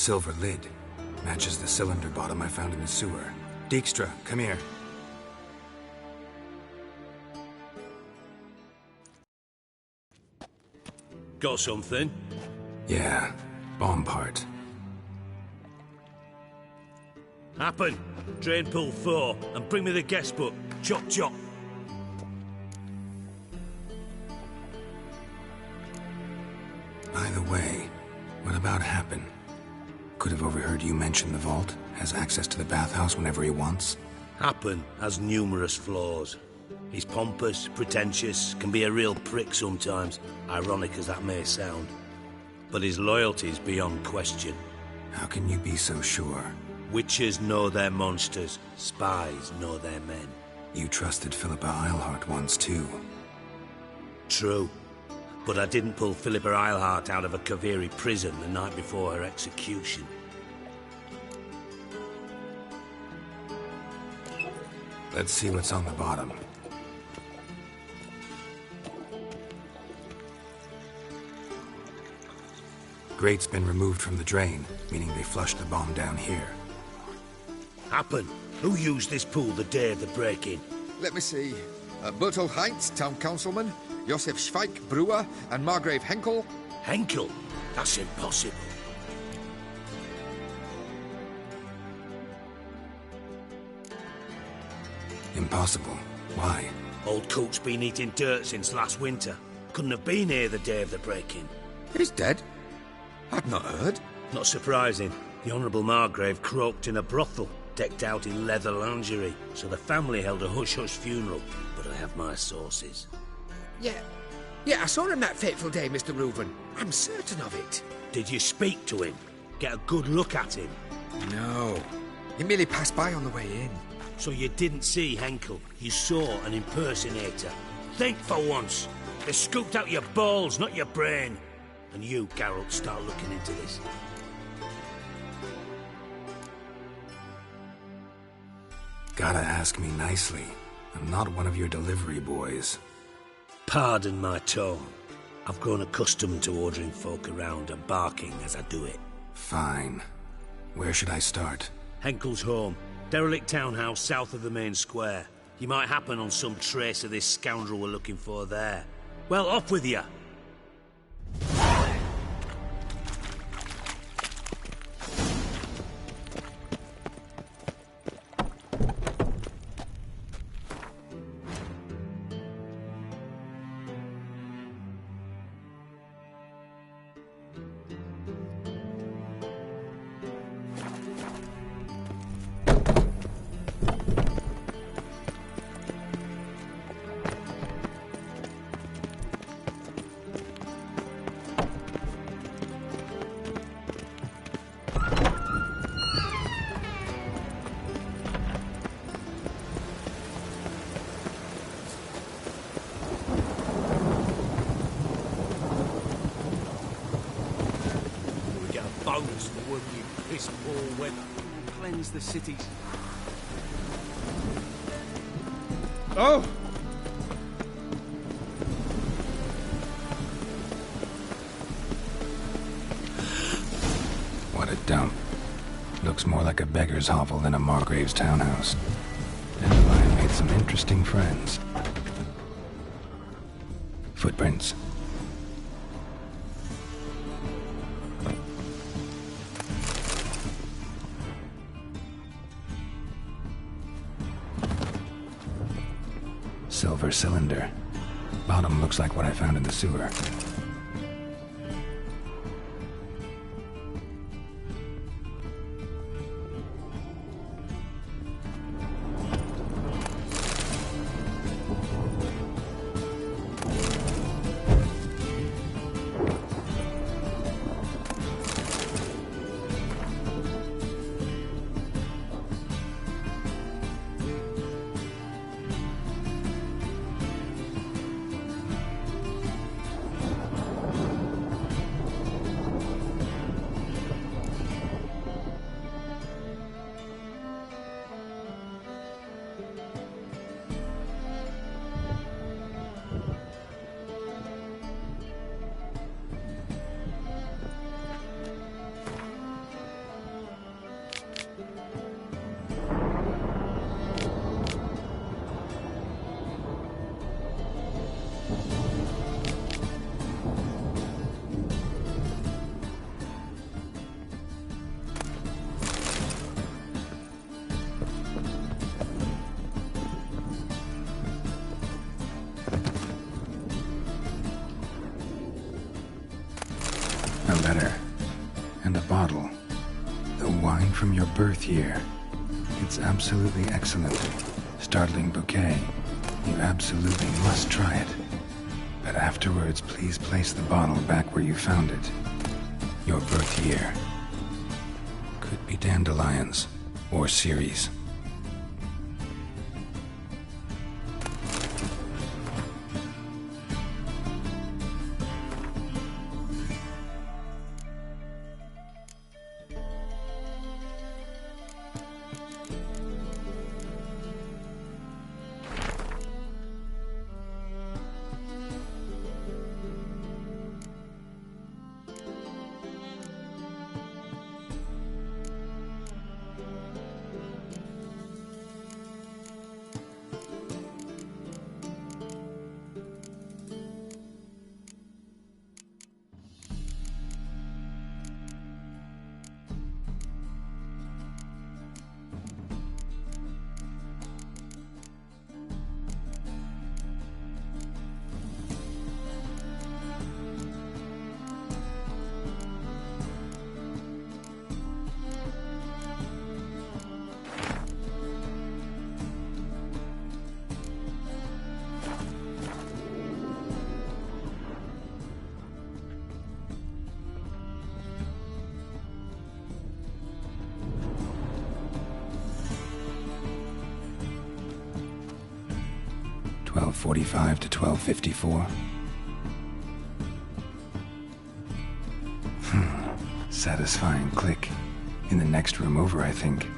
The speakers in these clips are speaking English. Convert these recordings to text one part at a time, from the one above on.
Silver lid. Matches the cylinder bottom I found in the sewer. Dijkstra, come here. Got something? Yeah, bomb part. Happen. Drain pool 4, and bring me the guest book. Chop chop. Either way, what about Happen? Could have overheard you mention the vault. Has access to the bathhouse whenever he wants. Happen has numerous flaws. He's pompous, pretentious, can be a real prick sometimes, ironic as that may sound. But his loyalty's beyond question. How can you be so sure? Witches know their monsters, spies know their men. You trusted Philippa Eilhart once too. True. But I didn't pull Philippa Eilhart out of a Kaviri prison the night before her execution. Let's see what's on the bottom. Grate's been removed from the drain, meaning they flushed the bomb down here. Happen. Who used this pool the day of the break-in? Let me see. Bertel Heinz, town councilman, Josef Schweik, brewer, and Margrave Henkel. Henkel? That's impossible. Impossible. Why? Old Coot's been eating dirt since last winter. Couldn't have been here the day of the break-in. He's dead? I'd not heard. Not surprising. The Honourable Margrave croaked in a brothel, decked out in leather lingerie, so the family held a hush-hush funeral, but I have my sources. Yeah, I saw him that fateful day, Mr. Reuven. I'm certain of it. Did you speak to him? Get a good look at him? No. He merely passed by on the way in. So you didn't see Henkel, you saw an impersonator. Think for once. They scooped out your balls, not your brain. And you, Geralt, start looking into this. Gotta ask me nicely. I'm not one of your delivery boys. Pardon my tone. I've grown accustomed to ordering folk around and barking as I do it. Fine. Where should I start? Henkel's home. Derelict townhouse south of the main square. You might happen on some trace of this scoundrel we're looking for there. Well, off with you! Bonus for working in piss-poor weather. Cleanse the cities. Oh! What a dump. Looks more like a beggar's hovel than a Margrave's townhouse. Dandelion made some interesting friends. Footprints. Silver cylinder. Bottom looks like what I found in the sewer. from your birth year. It's absolutely excellent. Startling bouquet. You absolutely must try it. But afterwards, please place the bottle back where you found it. Your birth year. Could be dandelions or Ceres. .45 to 12:54. Satisfying click. In the next room over, I think.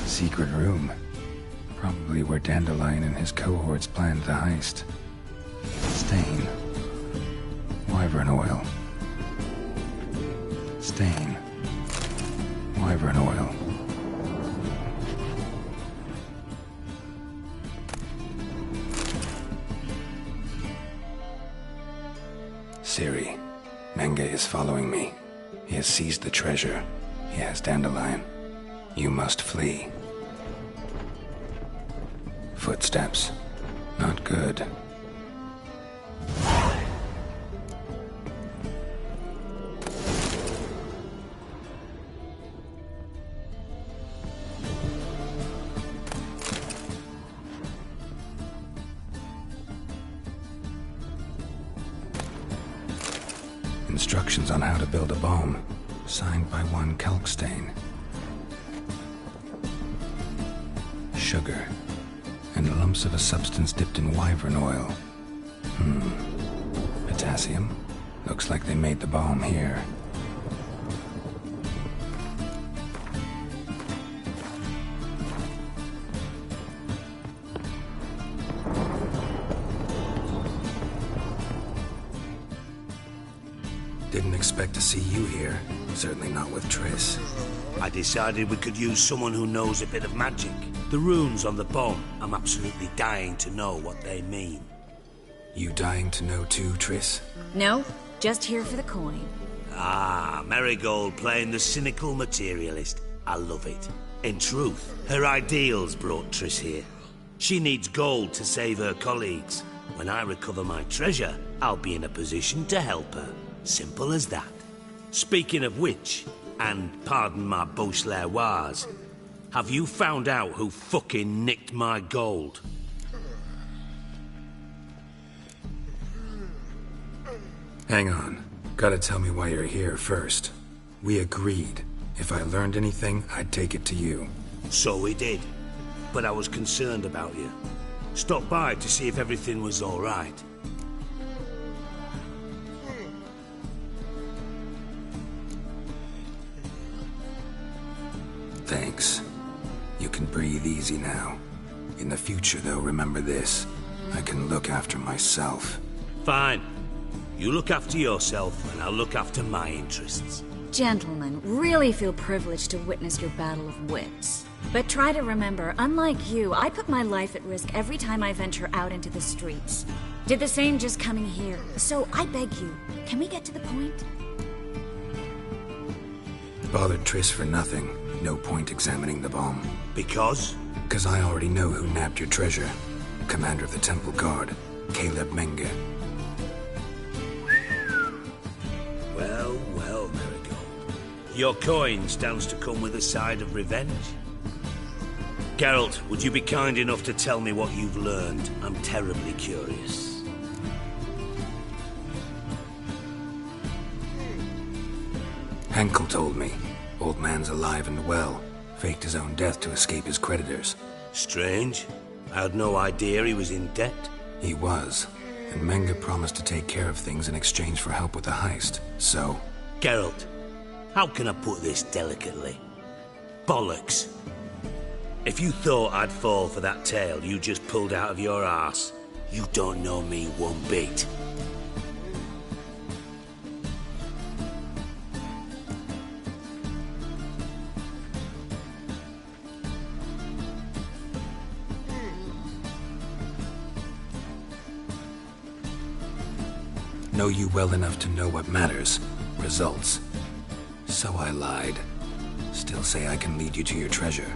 Secret room. Probably where Dandelion and his cohorts planned the heist. Stain. Wyvern oil. Stain. Wyvern oil. Siri, Menge is following me. He has seized the treasure. He has Dandelion. You must flee. Footsteps. Not good. Instructions on how to build a bomb, signed by one Kalkstain. Sugar, and lumps of a substance dipped in wyvern oil. Potassium? Looks like they made the bomb here. Didn't expect to see you here. Certainly not with Triss. I decided we could use someone who knows a bit of magic. The runes on the bomb, I'm absolutely dying to know what they mean. You dying to know too, Triss? No, just here for the coin. Ah, Marigold playing the cynical materialist. I love it. In truth, her ideals brought Triss here. She needs gold to save her colleagues. When I recover my treasure, I'll be in a position to help her. Simple as that. Speaking of which, and pardon my Beauclervoise, have you found out who fucking nicked my gold? Hang on. Gotta tell me why you're here first. We agreed. If I learned anything, I'd take it to you. So we did. But I was concerned about you. Stopped by to see if everything was all right. Thanks. You can breathe easy now. In the future, though, remember this. I can look after myself. Fine. You look after yourself, and I'll look after my interests. Gentlemen, really feel privileged to witness your battle of wits. But try to remember, unlike you, I put my life at risk every time I venture out into the streets. Did the same just coming here. So I beg you, can we get to the point? Bothered Triss for nothing. No point examining the bomb. Because? Because I already know who nabbed your treasure. Commander of the Temple Guard, Caleb Menge. Well, well, Marigold. Your coin stands to come with a side of revenge. Geralt, would you be kind enough to tell me what you've learned? I'm terribly curious. Henkel told me. Old man's alive and well. Faked his own death to escape his creditors. Strange. I had no idea he was in debt. He was. And Menge promised to take care of things in exchange for help with the heist. So... Geralt, how can I put this delicately? Bollocks. If you thought I'd fall for that tale you just pulled out of your arse, you don't know me one bit. Know you well enough to know what matters. Results. So I lied. Still say I can lead you to your treasure.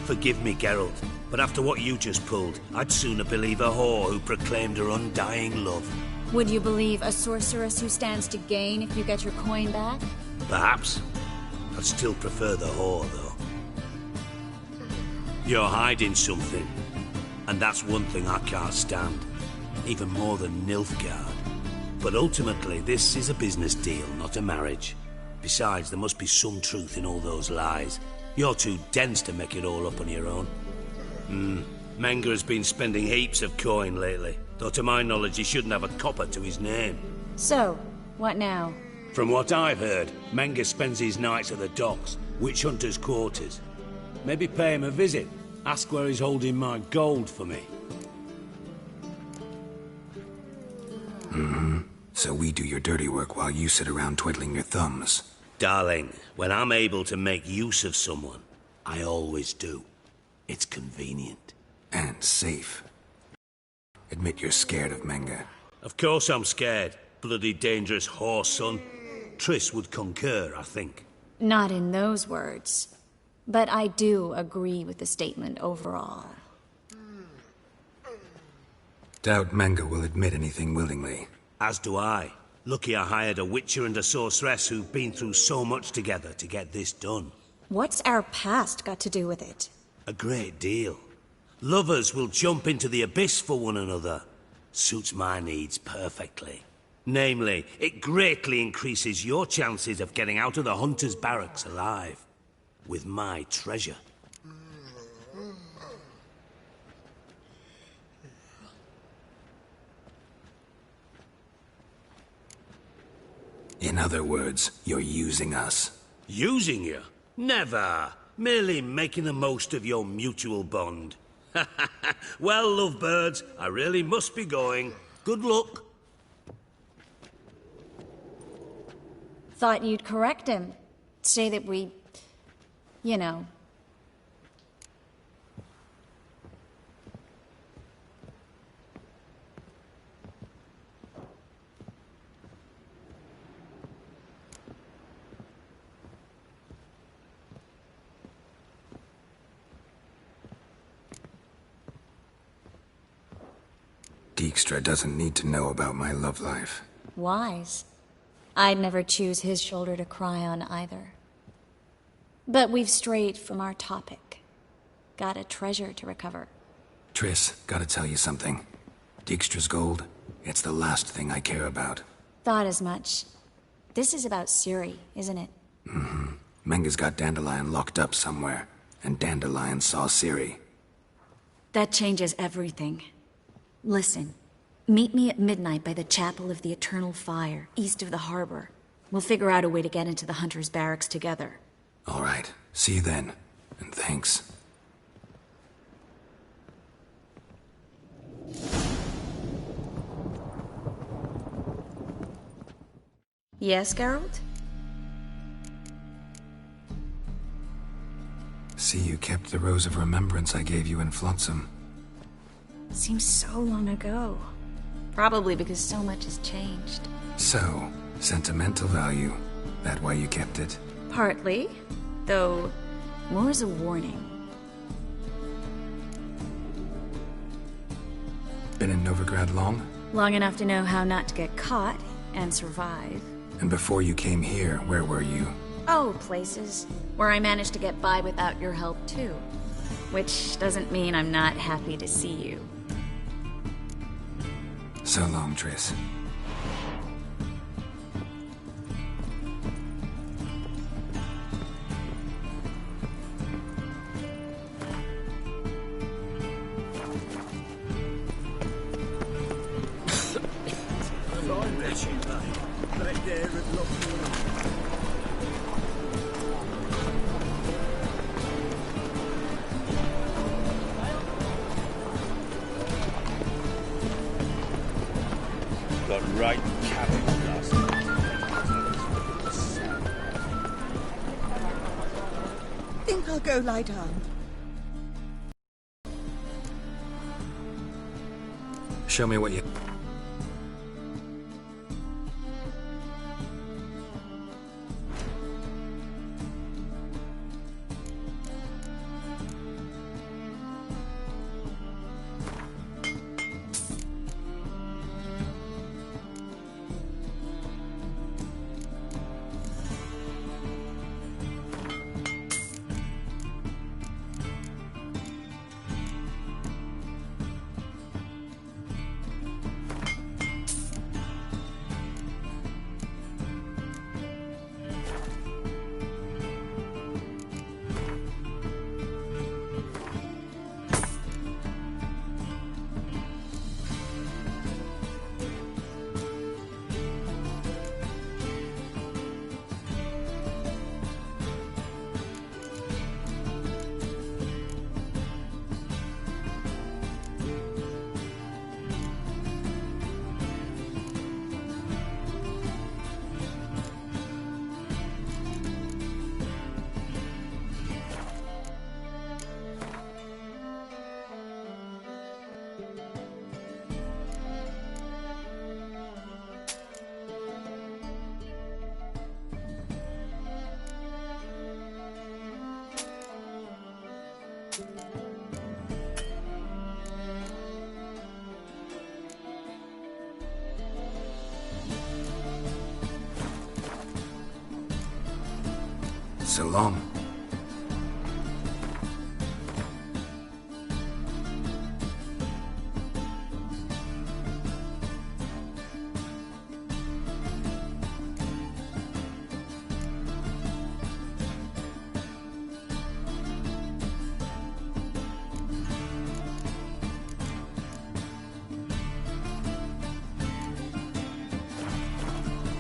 Forgive me, Geralt, but after what you just pulled, I'd sooner believe a whore who proclaimed her undying love. Would you believe a sorceress who stands to gain if you get your coin back? Perhaps. I'd still prefer the whore, though. You're hiding something, and that's one thing I can't stand. Even more than Nilfgaard. But ultimately, this is a business deal, not a marriage. Besides, there must be some truth in all those lies. You're too dense to make it all up on your own. Menge has been spending heaps of coin lately, though to my knowledge he shouldn't have a copper to his name. So, what now? From what I've heard, Menge spends his nights at the docks, witch hunters' quarters. Maybe pay him a visit. Ask where he's holding my gold for me. So we do your dirty work while you sit around twiddling your thumbs. Darling, when I'm able to make use of someone, I always do. It's convenient. And safe. Admit you're scared of Menge. Of course I'm scared. Bloody dangerous whore, son. Triss would concur, I think. Not in those words. But I do agree with the statement overall. Doubt Menge will admit anything willingly. As do I. Lucky I hired a witcher and a sorceress who've been through so much together to get this done. What's our past got to do with it? A great deal. Lovers will jump into the abyss for one another. Suits my needs perfectly. Namely, it greatly increases your chances of getting out of the hunter's barracks alive. With my treasure. In other words, you're using us. Using you? Never. Merely making the most of your mutual bond. Well, lovebirds, I really must be going. Good luck. Thought you'd correct him. Say that we... you know... Dijkstra doesn't need to know about my love life. Wise. I'd never choose his shoulder to cry on either. But we've strayed from our topic. Got a treasure to recover. Triss, gotta tell you something. Dijkstra's gold, it's the last thing I care about. Thought as much. This is about Ciri, isn't it? Menge's got Dandelion locked up somewhere, and Dandelion saw Ciri. That changes everything. Listen, meet me at midnight by the Chapel of the Eternal Fire, east of the harbor. We'll figure out a way to get into the Hunter's barracks together. All right, see you then, and thanks. Yes, Geralt? See, you kept the Rose of Remembrance I gave you in Flotsam. Seems so long ago. Probably because so much has changed. So, sentimental value. That why you kept it? Partly, though more as a warning. Been in Novigrad long? Long enough to know how not to get caught and survive. And before you came here, where were you? Oh, places where I managed to get by without your help, too. Which doesn't mean I'm not happy to see you. So long, Triss. Got right cabin last Think I'll go lie down. Show me what you... So long.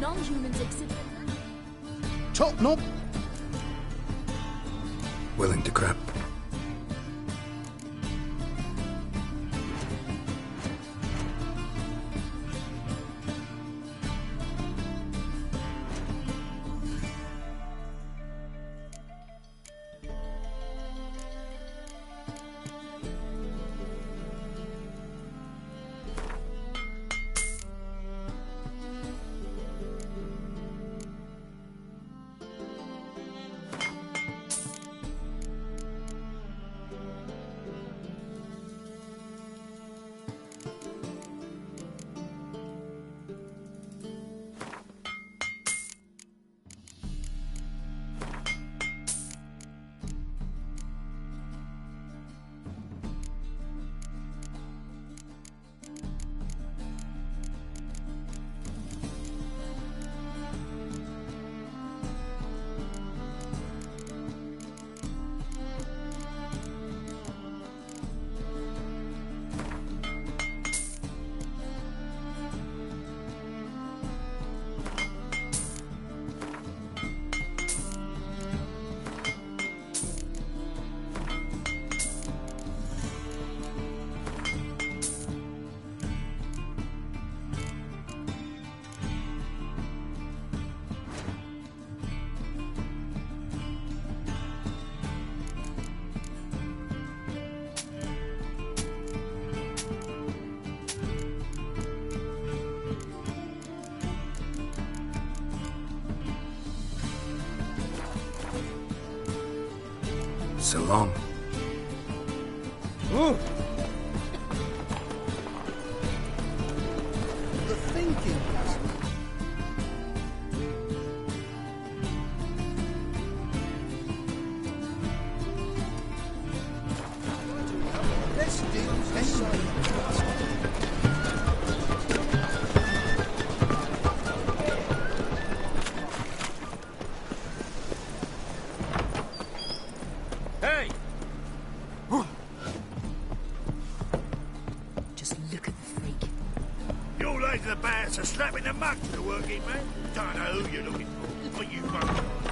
Non-humans exhibit. Top knob. Willing to crap. So long. Oh. Just look at the freak. Your lays the bats are slapping the mug to the working man. Don't know who you're looking for, but you won't.